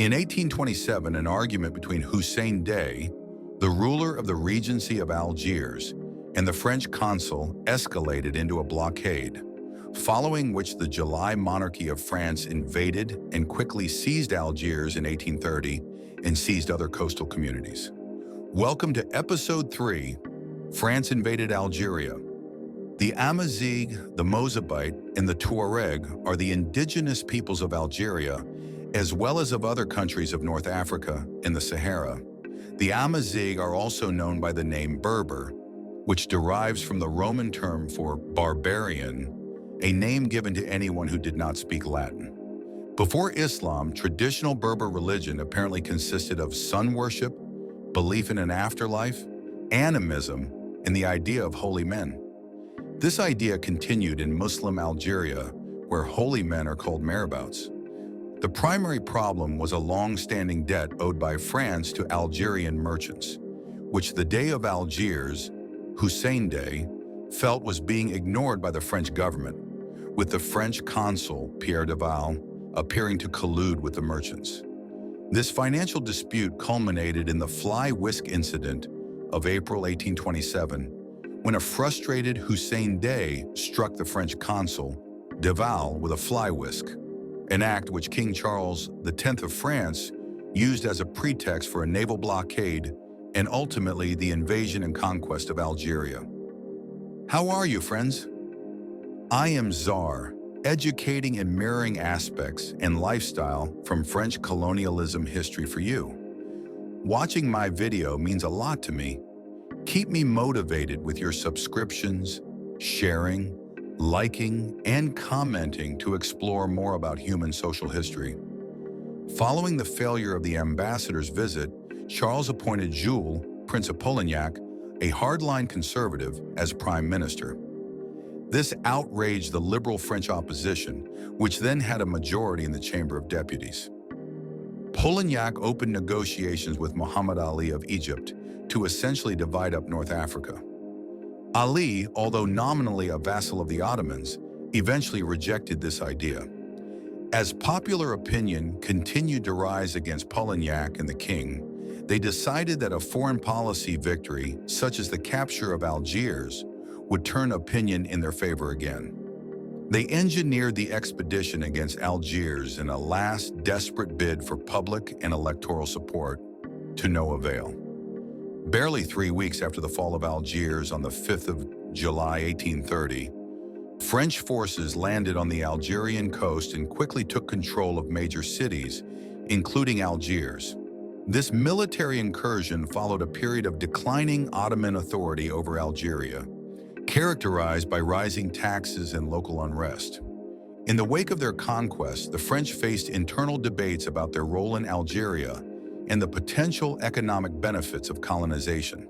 In 1827, an argument between Hussein Dey, the ruler of the Regency of Algiers, and the French consul escalated into a blockade, following which the July monarchy of France invaded and quickly seized Algiers in 1830 and seized other coastal communities. Welcome to Episode 3, France invaded Algeria. The Amazigh, the Mozabite, and the Tuareg are the indigenous peoples of Algeria, as well as of other countries of North Africa and the Sahara. The Amazigh are also known by the name Berber, which derives from the Roman term for barbarian, a name given to anyone who did not speak Latin. Before Islam, traditional Berber religion apparently consisted of sun worship, belief in an afterlife, animism, and the idea of holy men. This idea continued in Muslim Algeria, where holy men are called marabouts. The primary problem was a long-standing debt owed by France to Algerian merchants, which the Dey of Algiers, Hussein Dey, felt was being ignored by the French government, with the French consul, Pierre Duval, appearing to collude with the merchants. This financial dispute culminated in the fly whisk incident of April 1827, when a frustrated Hussein Dey struck the French consul, Duval, with a fly whisk, an act which King Charles X of France used as a pretext for a naval blockade and ultimately the invasion and conquest of Algeria. How are you, friends? I am Czar, educating and mirroring aspects and lifestyle from French colonialism history for you. Watching my video means a lot to me. Keep me motivated with your subscriptions, sharing, liking, and commenting to explore more about human social history. Following the failure of the ambassador's visit, Charles appointed Jules, Prince of Polignac, a hardline conservative, as prime minister. This outraged the liberal French opposition, which then had a majority in the Chamber of Deputies. Polignac opened negotiations with Muhammad Ali of Egypt to essentially divide up North Africa. Ali, although nominally a vassal of the Ottomans, eventually rejected this idea. As popular opinion continued to rise against Polignac and the king, they decided that a foreign policy victory, such as the capture of Algiers, would turn opinion in their favor again. They engineered the expedition against Algiers in a last desperate bid for public and electoral support, to no avail. Barely 3 weeks after the fall of Algiers on the 5th of July 1830, French forces landed on the Algerian coast and quickly took control of major cities, including Algiers. This military incursion followed a period of declining Ottoman authority over Algeria, characterized by rising taxes and local unrest. In the wake of their conquest, the French faced internal debates about their role in Algeria and the potential economic benefits of colonization.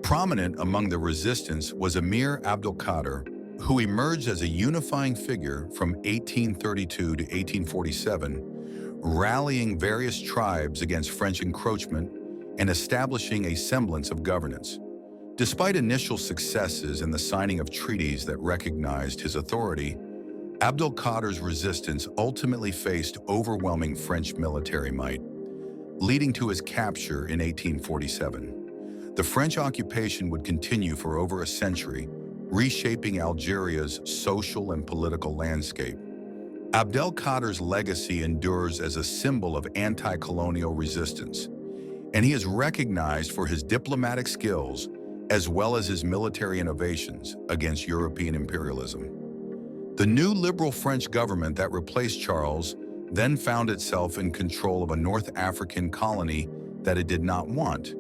Prominent among the resistance was Emir Abdelkader, who emerged as a unifying figure from 1832 to 1847, rallying various tribes against French encroachment and establishing a semblance of governance. Despite initial successes and the signing of treaties that recognized his authority, Abdelkader's resistance ultimately faced overwhelming French military might, leading to his capture in 1847. The French occupation would continue for over a century, reshaping Algeria's social and political landscape. Abdelkader's legacy endures as a symbol of anti-colonial resistance, and he is recognized for his diplomatic skills as well as his military innovations against European imperialism. The new liberal French government that replaced Charles then found itself in control of a North African colony that it did not want,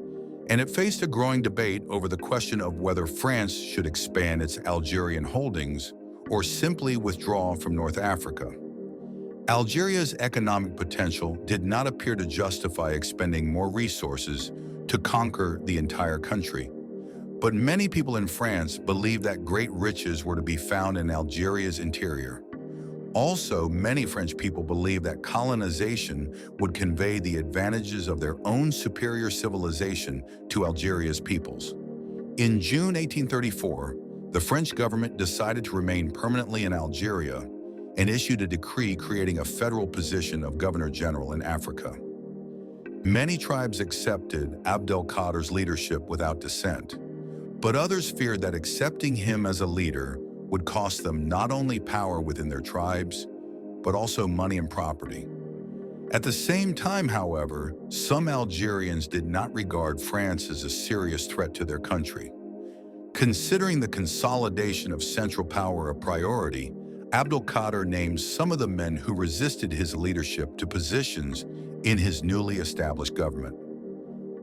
and it faced a growing debate over the question of whether France should expand its Algerian holdings or simply withdraw from North Africa. Algeria's economic potential did not appear to justify expending more resources to conquer the entire country, but many people in France believed that great riches were to be found in Algeria's interior. Also, many French people believed that colonization would convey the advantages of their own superior civilization to Algeria's peoples. In June 1834, the French government decided to remain permanently in Algeria, and issued a decree creating a federal position of governor-general in Africa. Many tribes accepted Abdelkader's leadership without dissent, but others feared that accepting him as a leader would cost them not only power within their tribes, but also money and property. At the same time, however, some Algerians did not regard France as a serious threat to their country. Considering the consolidation of central power a priority, Abdelkader named some of the men who resisted his leadership to positions in his newly established government.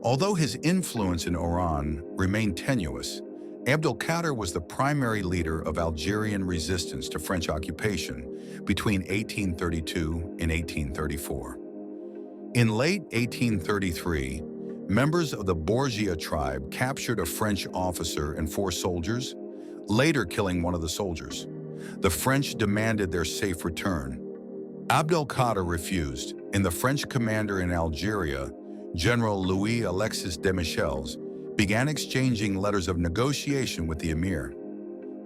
Although his influence in Oran remained tenuous, Abdelkader was the primary leader of Algerian resistance to French occupation between 1832 and 1834. In late 1833, members of the Borgia tribe captured a French officer and 4 soldiers, later killing one of the soldiers. The French demanded their safe return. Abdelkader refused, and the French commander in Algeria, General Louis Alexis de Michels, began exchanging letters of negotiation with the emir.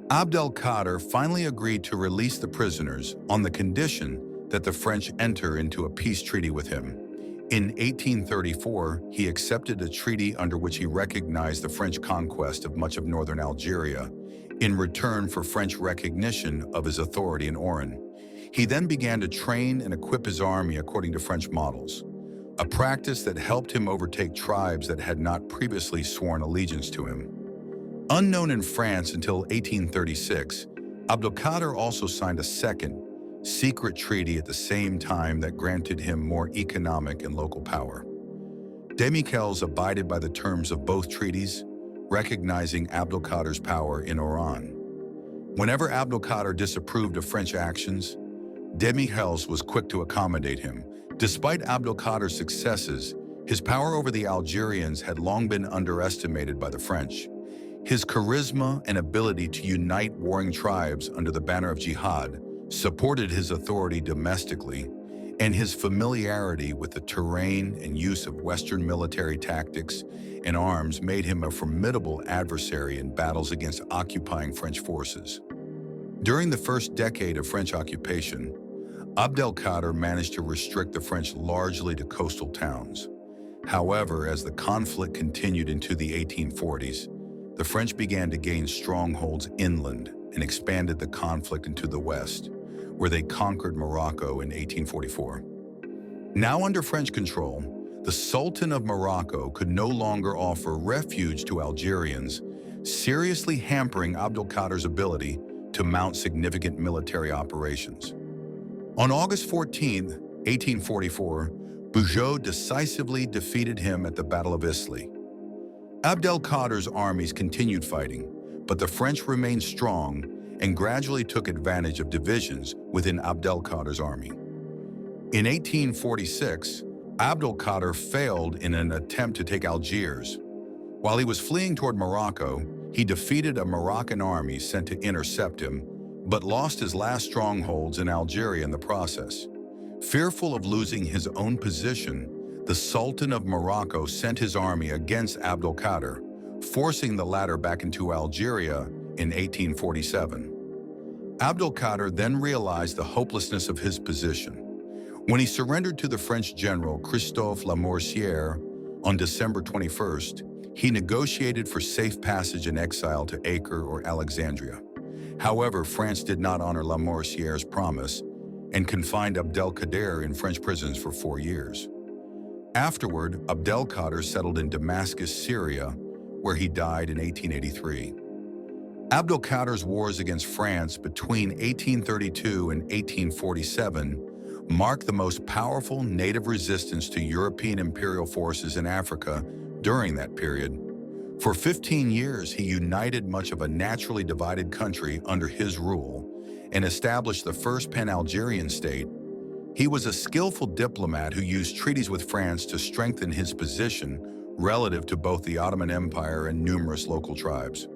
Abdelkader finally agreed to release the prisoners on the condition that the French enter into a peace treaty with him. In 1834, he accepted a treaty under which he recognized the French conquest of much of northern Algeria in return for French recognition of his authority in Oran. He then began to train and equip his army according to French models, a practice that helped him overtake tribes that had not previously sworn allegiance to him. Unknown in France until 1836, Abdelkader also signed a second, secret treaty at the same time that granted him more economic and local power. De Michels abided by the terms of both treaties, recognizing Abdelkader's power in Oran. Whenever Abdelkader disapproved of French actions, De Michels was quick to accommodate him. Despite Abdelkader's successes, his power over the Algerians had long been underestimated by the French. His charisma and ability to unite warring tribes under the banner of jihad supported his authority domestically, and his familiarity with the terrain and use of Western military tactics and arms made him a formidable adversary in battles against occupying French forces. During the first decade of French occupation, Abdelkader managed to restrict the French largely to coastal towns. However, as the conflict continued into the 1840s, the French began to gain strongholds inland and expanded the conflict into the west, where they conquered Morocco in 1844. Now under French control, the Sultan of Morocco could no longer offer refuge to Algerians, seriously hampering Abdelkader's ability to mount significant military operations. On August 14, 1844, Bugeaud decisively defeated him at the Battle of Isly. Abdelkader's armies continued fighting, but the French remained strong and gradually took advantage of divisions within Abdelkader's army. In 1846, Abdelkader failed in an attempt to take Algiers. While he was fleeing toward Morocco, he defeated a Moroccan army sent to intercept him, but lost his last strongholds in Algeria in the process. Fearful of losing his own position, the Sultan of Morocco sent his army against Abdelkader, forcing the latter back into Algeria in 1847. Abdelkader then realized the hopelessness of his position. When he surrendered to the French general Christophe Lamoricière on December 21st, he negotiated for safe passage and exile to Acre or Alexandria. However, France did not honor Lamoricière's promise and confined Abdelkader in French prisons for 4 years. Afterward, Abdelkader settled in Damascus, Syria, where he died in 1883. Abdelkader's wars against France between 1832 and 1847 marked the most powerful native resistance to European imperial forces in Africa during that period. For 15 years, he united much of a naturally divided country under his rule and established the first pan-Algerian state. He was a skillful diplomat who used treaties with France to strengthen his position relative to both the Ottoman Empire and numerous local tribes.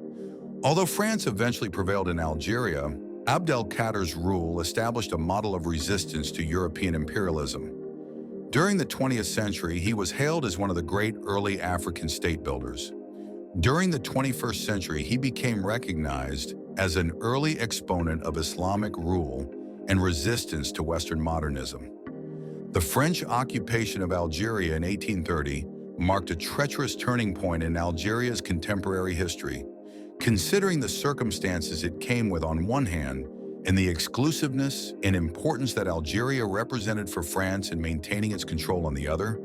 Although France eventually prevailed in Algeria, Abdelkader's rule established a model of resistance to European imperialism. During the 20th century, he was hailed as one of the great early African state builders. During the 21st century, he became recognized as an early exponent of Islamic rule and resistance to Western modernism. The French occupation of Algeria in 1830 marked a treacherous turning point in Algeria's contemporary history, considering the circumstances it came with on one hand and the exclusiveness and importance that Algeria represented for France in maintaining its control on the other.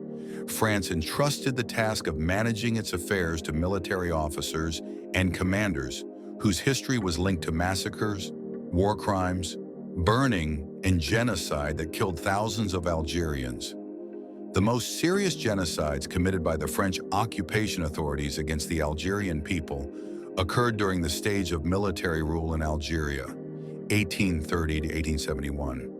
France entrusted the task of managing its affairs to military officers and commanders whose history was linked to massacres, war crimes, burning, and genocide that killed thousands of Algerians. The most serious genocides committed by the French occupation authorities against the Algerian people occurred during the stage of military rule in Algeria, 1830 to 1871.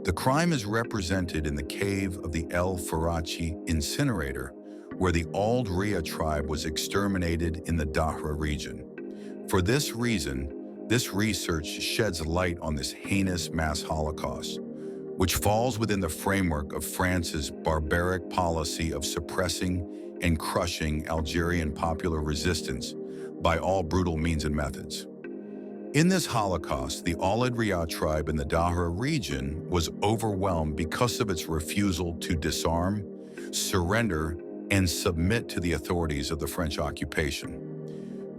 The crime is represented in the cave of the El Farachi incinerator, where the Algeria tribe was exterminated in the Dahra region. For this reason, this research sheds light on this heinous mass Holocaust, which falls within the framework of France's barbaric policy of suppressing and crushing Algerian popular resistance by all brutal means and methods. In this Holocaust, the Algeria tribe in the Dahra region was overwhelmed because of its refusal to disarm, surrender, and submit to the authorities of the French occupation.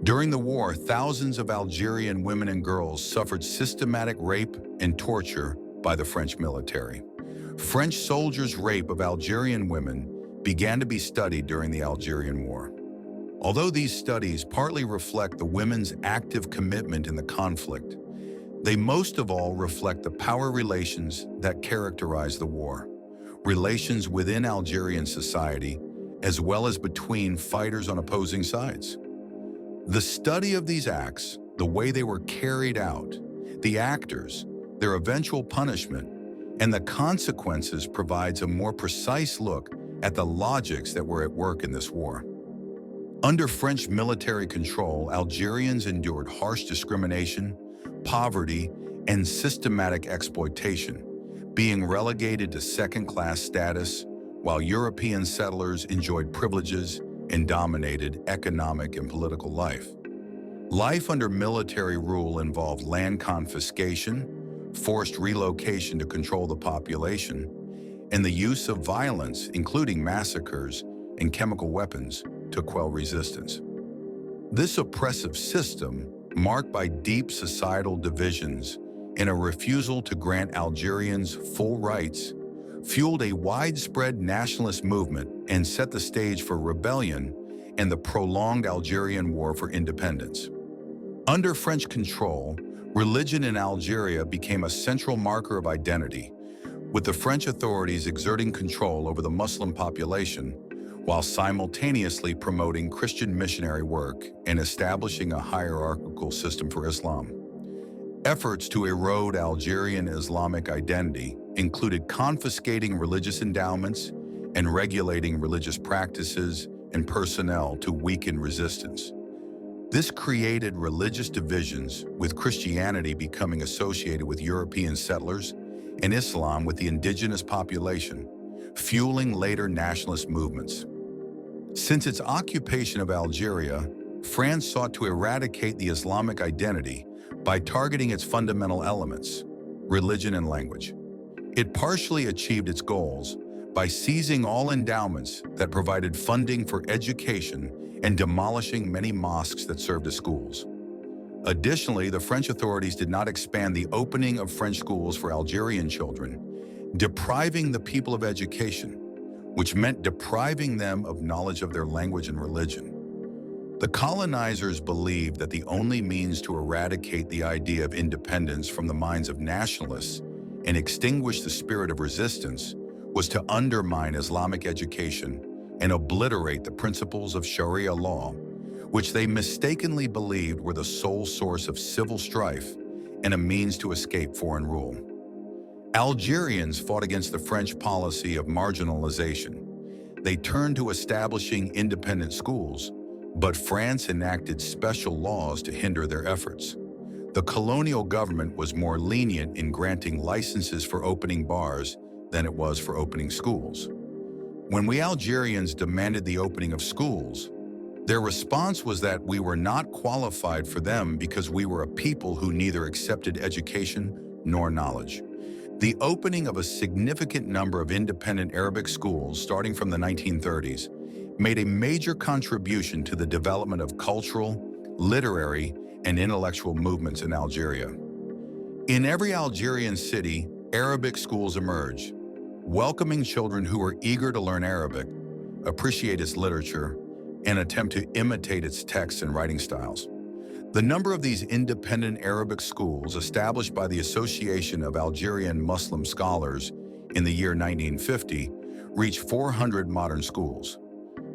During the war, thousands of Algerian women and girls suffered systematic rape and torture by the French military. French soldiers' rape of Algerian women began to be studied during the Algerian War. Although these studies partly reflect the women's active commitment in the conflict, they most of all reflect the power relations that characterize the war, relations within Algerian society, as well as between fighters on opposing sides. The study of these acts, the way they were carried out, the actors, their eventual punishment, and the consequences provides a more precise look at the logics that were at work in this war. Under French military control, Algerians endured harsh discrimination, poverty, and systematic exploitation, being relegated to second-class status, while European settlers enjoyed privileges and dominated economic and political life. Life under military rule involved land confiscation, forced relocation to control the population, and the use of violence, including massacres and chemical weapons, to quell resistance. This oppressive system, marked by deep societal divisions and a refusal to grant Algerians full rights, fueled a widespread nationalist movement and set the stage for rebellion and the prolonged Algerian War for independence. Under French control, religion in Algeria became a central marker of identity, with the French authorities exerting control over the Muslim population while simultaneously promoting Christian missionary work and establishing a hierarchical system for Islam. Efforts to erode Algerian Islamic identity included confiscating religious endowments and regulating religious practices and personnel to weaken resistance. This created religious divisions, with Christianity becoming associated with European settlers and Islam with the indigenous population, fueling later nationalist movements. Since its occupation of Algeria, France sought to eradicate the Islamic identity by targeting its fundamental elements, religion and language. It partially achieved its goals by seizing all endowments that provided funding for education and demolishing many mosques that served as schools. Additionally, the French authorities did not expand the opening of French schools for Algerian children, depriving the people of education, which meant depriving them of knowledge of their language and religion. The colonizers believed that the only means to eradicate the idea of independence from the minds of nationalists and extinguish the spirit of resistance was to undermine Islamic education and obliterate the principles of Sharia law, which they mistakenly believed were the sole source of civil strife and a means to escape foreign rule. Algerians fought against the French policy of marginalization. They turned to establishing independent schools, but France enacted special laws to hinder their efforts. The colonial government was more lenient in granting licenses for opening bars than it was for opening schools. When we Algerians demanded the opening of schools, their response was that we were not qualified for them because we were a people who neither accepted education nor knowledge. The opening of a significant number of independent Arabic schools starting from the 1930s made a major contribution to the development of cultural, literary, and intellectual movements in Algeria. In every Algerian city, Arabic schools emerged, welcoming children who were eager to learn Arabic, appreciate its literature, and attempt to imitate its texts and writing styles. The number of these independent Arabic schools established by the Association of Algerian Muslim Scholars in the year 1950 reached 400 modern schools.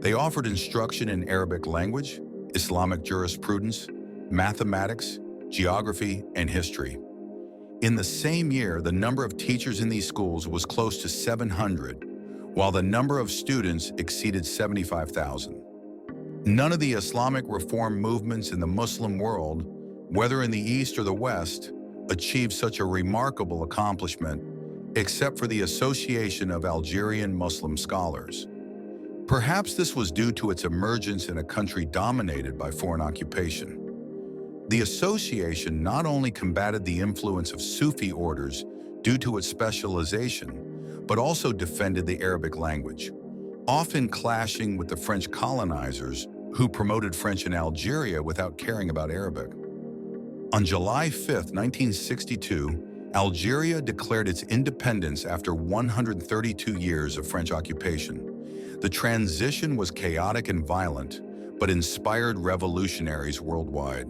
They offered instruction in Arabic language, Islamic jurisprudence, mathematics, geography, and history. In the same year, the number of teachers in these schools was close to 700, while the number of students exceeded 75,000. None of the Islamic reform movements in the Muslim world, whether in the East or the West, achieved such a remarkable accomplishment, except for the Association of Algerian Muslim Scholars. Perhaps this was due to its emergence in a country dominated by foreign occupation. The association not only combated the influence of Sufi orders due to its specialization, but also defended the Arabic language, often clashing with the French colonizers who promoted French in Algeria without caring about Arabic. On July 5, 1962, Algeria declared its independence after 132 years of French occupation. The transition was chaotic and violent, but inspired revolutionaries worldwide.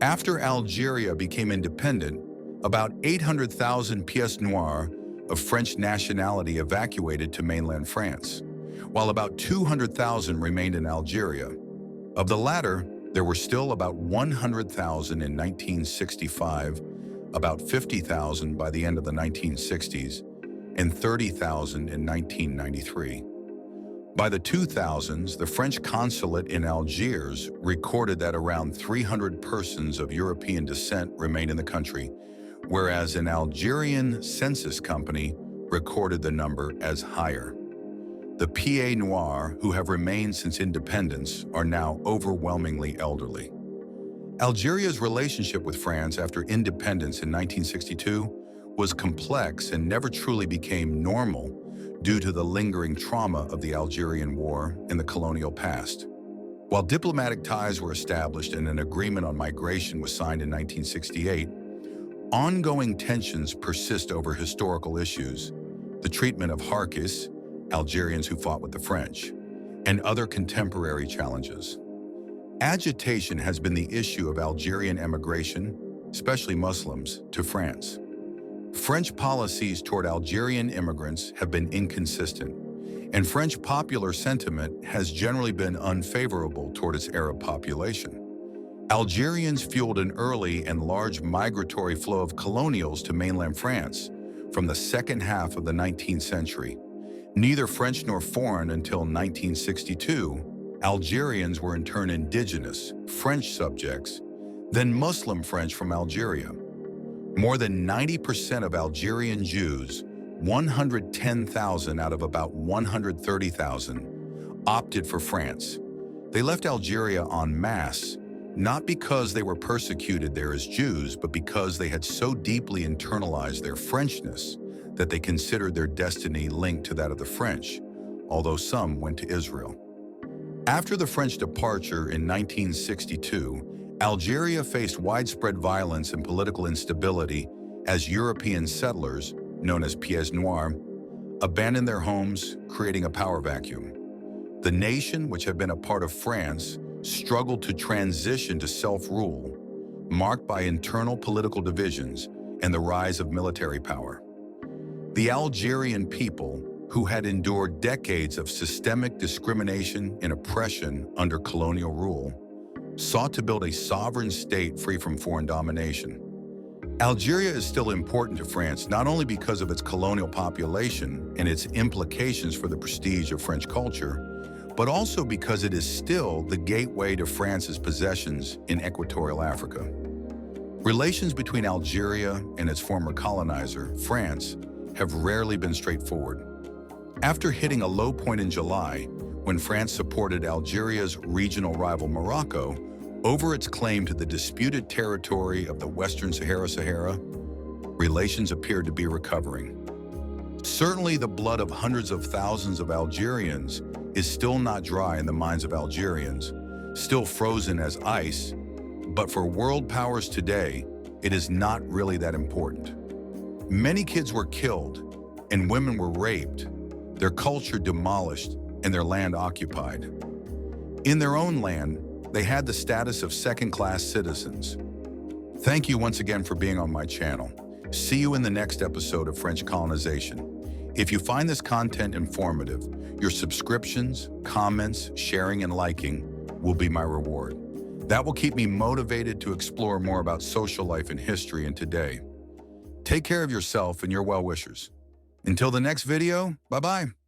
After Algeria became independent, about 800,000 pièces noires of French nationality evacuated to mainland France, while about 200,000 remained in Algeria. Of the latter, there were still about 100,000 in 1965, about 50,000 by the end of the 1960s, and 30,000 in 1993. By the 2000s, the French consulate in Algiers recorded that around 300 persons of European descent remained in the country, whereas an Algerian census company recorded the number as higher. The Pieds Noirs, who have remained since independence, are now overwhelmingly elderly. Algeria's relationship with France after independence in 1962 was complex and never truly became normal due to the lingering trauma of the Algerian War in the colonial past. While diplomatic ties were established and an agreement on migration was signed in 1968, ongoing tensions persist over historical issues, the treatment of Harkis, Algerians who fought with the French, and other contemporary challenges. Agitation has been the issue of Algerian emigration, especially Muslims, to France. French policies toward Algerian immigrants have been inconsistent, and French popular sentiment has generally been unfavorable toward its Arab population. Algerians fueled an early and large migratory flow of colonials to mainland France from the second half of the 19th century. Neither French nor foreign until 1962, Algerians were in turn indigenous, French subjects, then Muslim French from Algeria. More than 90% of Algerian Jews, 110,000 out of about 130,000, opted for France. They left Algeria en masse, not because they were persecuted there as Jews, but because they had so deeply internalized their Frenchness that they considered their destiny linked to that of the French, although some went to Israel. After the French departure in 1962, Algeria faced widespread violence and political instability as European settlers, known as Pieds Noirs, abandoned their homes, creating a power vacuum. The nation, which had been a part of France, struggled to transition to self-rule, marked by internal political divisions and the rise of military power. The Algerian people, who had endured decades of systemic discrimination and oppression under colonial rule, sought to build a sovereign state free from foreign domination. Algeria is still important to France not only because of its colonial population and its implications for the prestige of French culture, but also because it is still the gateway to France's possessions in equatorial Africa. Relations between Algeria and its former colonizer, France, have rarely been straightforward. After hitting a low point in July, when France supported Algeria's regional rival Morocco over its claim to the disputed territory of the Western Sahara, relations appeared to be recovering. Certainly, the blood of hundreds of thousands of Algerians is still not dry in the minds of Algerians, still frozen as ice, but for world powers today, it is not really that important. Many kids were killed, and women were raped, their culture demolished, and their land occupied. In their own land, they had the status of second-class citizens. Thank you once again for being on my channel. See you in the next episode of French Colonization. If you find this content informative, your subscriptions, comments, sharing, and liking will be my reward. That will keep me motivated to explore more about social life and history in today. Take care of yourself and your well-wishers. Until the next video, bye-bye.